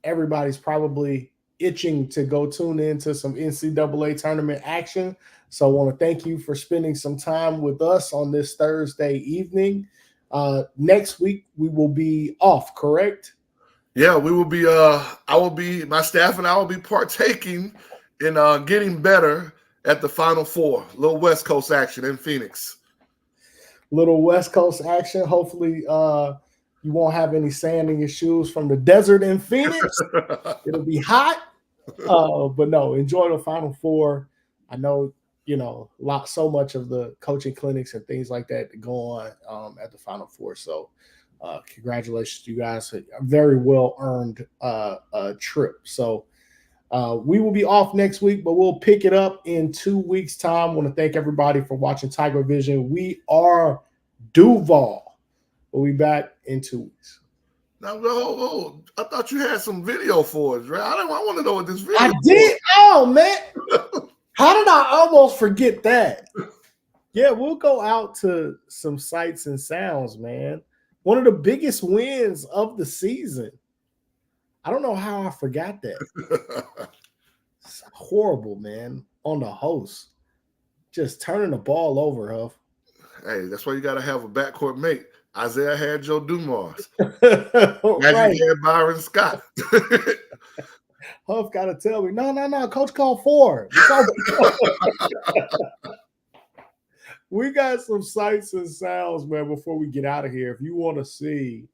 everybody's probably itching to go tune into some NCAA tournament action. So I want to thank you for spending some time with us on this Thursday evening. Next week, we will be off, correct? Yeah, we will be, my staff and I will be partaking in getting better at the Final Four. Little West Coast action in Phoenix. Little West Coast action. Hopefully, you won't have any sand in your shoes from the desert in Phoenix. It'll be hot. But no, enjoy the Final Four. I know, so much of the coaching clinics and things like that to go on at the Final Four. So congratulations to you guys. A very well-earned trip. So we will be off next week, but we'll pick it up in 2 weeks' time. I want to thank everybody for watching Tiger Vision. We are Duval. We'll be back in 2 weeks. Now, I thought you had some video for us, right? I want to know what this video I did. Oh, man. How did I almost forget that? Yeah, we'll go out to some sights and sounds, man. One of the biggest wins of the season. I don't know how I forgot that. It's horrible, man, on the host. Just turning the ball over, Huff. Hey, that's why you got to have a backcourt mate. Isaiah had Joe Dumars. Right. You had Byron Scott. Huff got to tell me, no, Coach called 4. We got some sights and sounds, man, before we get out of here. If you want to see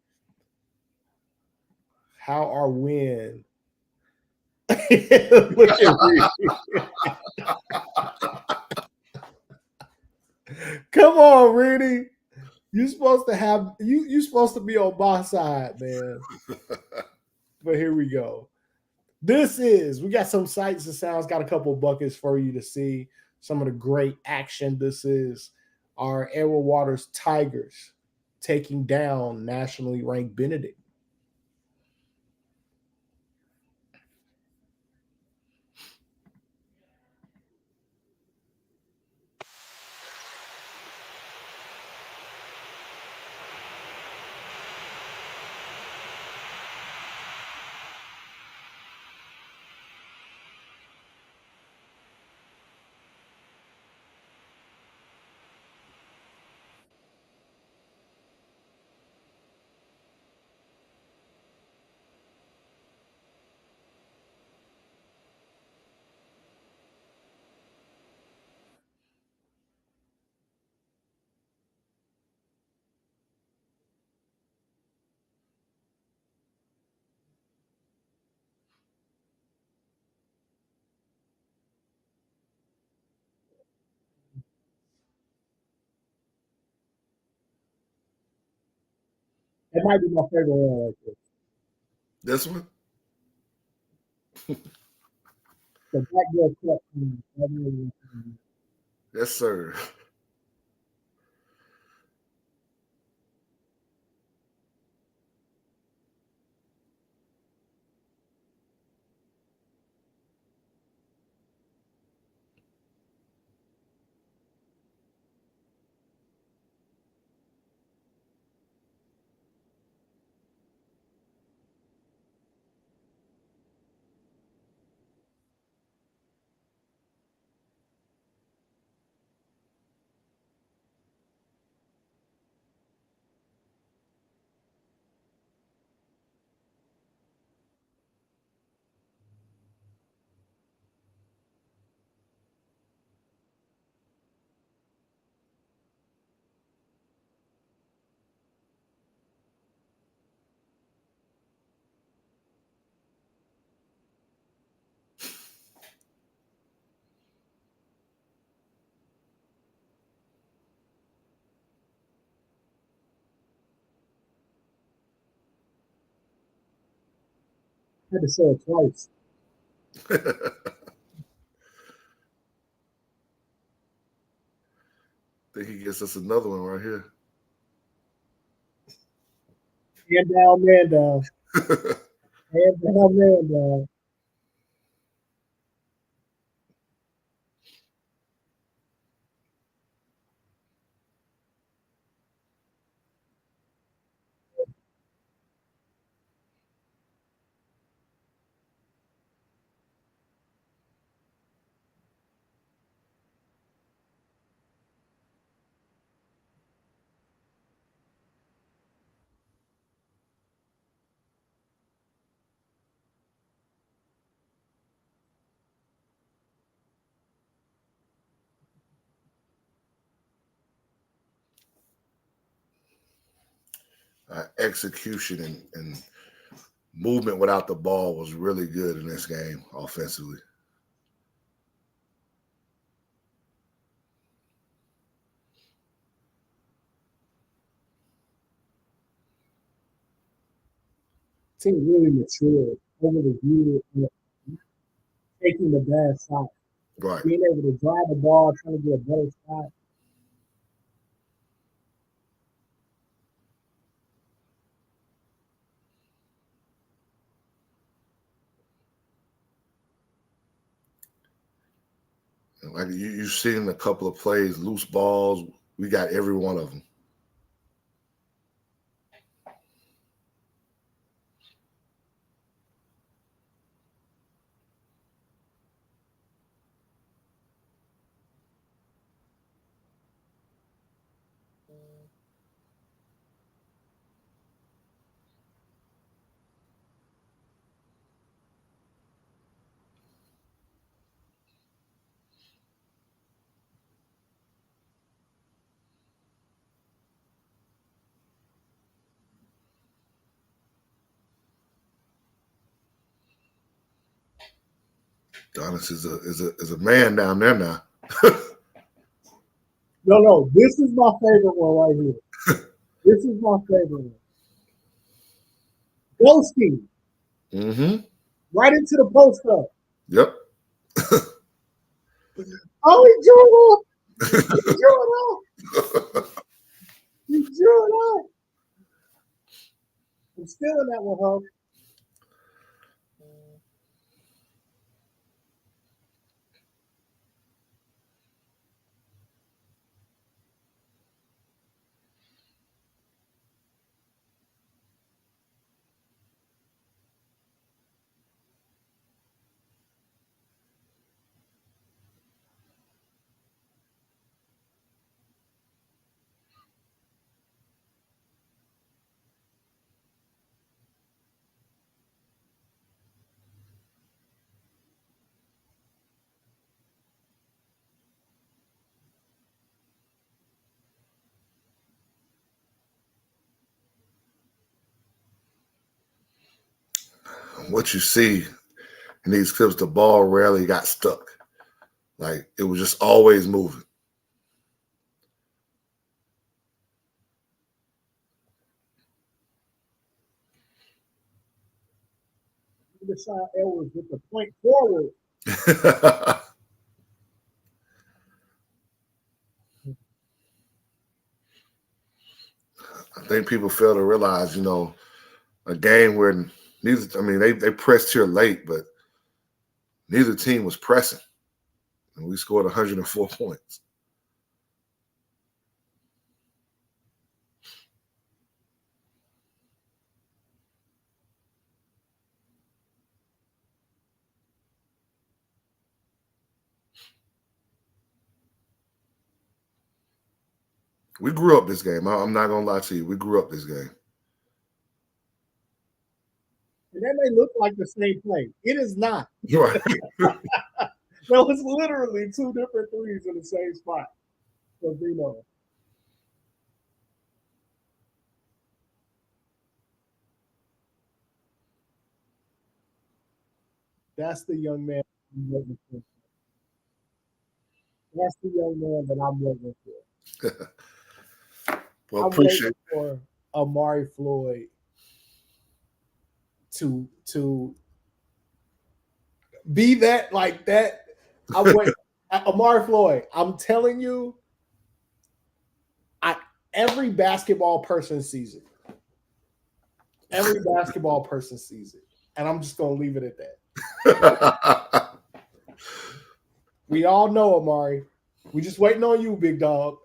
how our win. Look at me. Come on, Rudy. You're supposed to be on my side, man. But here we go. We got some sights and sounds, got a couple of buckets for you to see some of the great action. This is our Edward Waters Tigers taking down nationally ranked Benedict. That might be my favorite one right there. This one? The Black Girl Club. That really was- Yes, sir. I had to say it twice. Think he gets us another one right here. Hand down, man down. Hand down, man down. Execution and movement without the ball was really good in this game offensively. Team really matured over the years, taking the bad shot, Right. being able to drive the ball, trying to get a better shot. Like you've seen a couple of plays, loose balls. We got every one of them. Donis is a man down there now. No, this is my favorite one right here. This is my favorite one. Ghosting Mm-hmm. right into the post up. Yep. Oh, he drew it off. He drew it off. He drew it off. I'm stealing that one, Huff. What you see in these clips, the ball rarely got stuck. Like it was just always moving. Deshaun Edwards with the point forward. I think people fail to realize, a game where they pressed here late, but neither team was pressing. And we scored 104 points. We grew up this game. I'm not going to lie to you. We grew up this game. And that may look like the same play. It is not. Right. No, it's literally two different threes in the same spot. So, that's the young man I'm waiting for. That's the young man that I'm waiting for. Well, I'm waiting for Amari Floyd to be that like that. I'm waiting. Amari Floyd, I'm telling you, every basketball person sees it. Every basketball person sees it. And I'm just going to leave it at that. We all know Amari. We just waiting on you, big dog.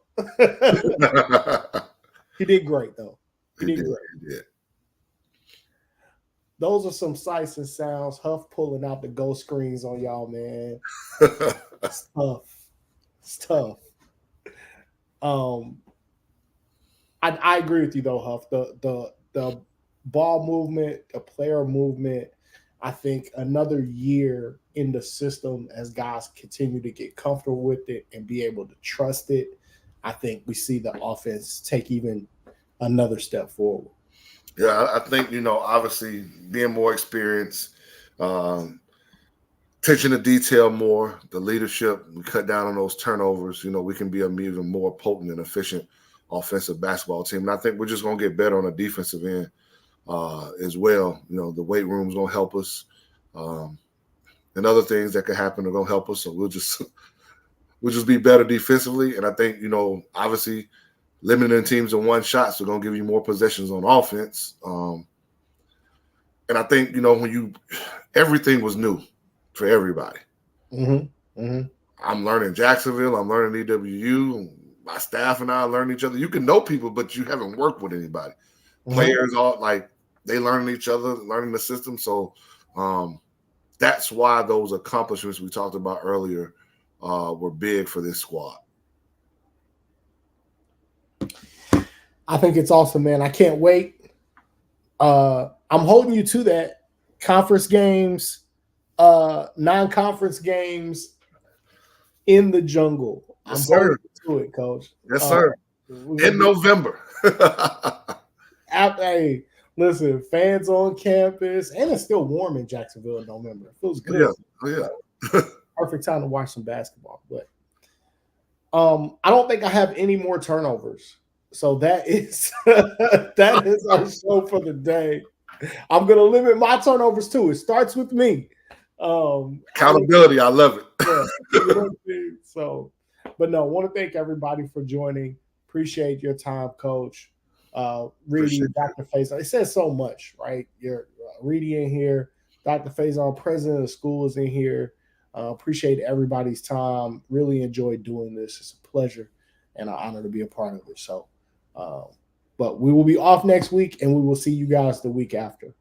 He did great, though. He did great. He did. Those are some sights and sounds. Huff pulling out the ghost screens on y'all, man. It's tough. It's tough. I agree with you though, Huff. The ball movement, the player movement. I think another year in the system as guys continue to get comfortable with it and be able to trust it. I think we see the offense take even another step forward. Yeah, I think, obviously being more experienced, attention to detail more, the leadership, we cut down on those turnovers. We can be an even more potent and efficient offensive basketball team. And I think we're just going to get better on the defensive end as well. The weight room is going to help us. And other things that could happen are going to help us. So we'll just be better defensively. And I think, obviously limiting teams to one shot, so going to give you more possessions on offense. And I think, everything was new for everybody. Mm-hmm. Mm-hmm. I'm learning Jacksonville. I'm learning EWU. My staff and I are learning each other. You can know people, but you haven't worked with anybody. Mm-hmm. Players all they learning each other, learning the system. So that's why those accomplishments we talked about earlier were big for this squad. I think it's awesome, man. I can't wait. I'm holding you to that. Conference games, non-conference games in the jungle. Yes, I'm sir. holding to it, Coach. Yes, sir. In November. Hey, listen, fans on campus, and it's still warm in Jacksonville in November. It feels good. Yeah. Perfect time to watch some basketball. But I don't think I have any more turnovers. So that is our show for the day. I'm gonna limit my turnovers too. It starts with me. Accountability, I love it. Yeah, so, but no, I want to thank everybody for joining. Appreciate your time, Coach. Reading Dr. Faison. It says so much, right? You're reading in here. Dr. Faison, president of the school, is in here. Appreciate everybody's time. Really enjoyed doing this. It's a pleasure and an honor to be a part of it. So, but we will be off next week, and we will see you guys the week after.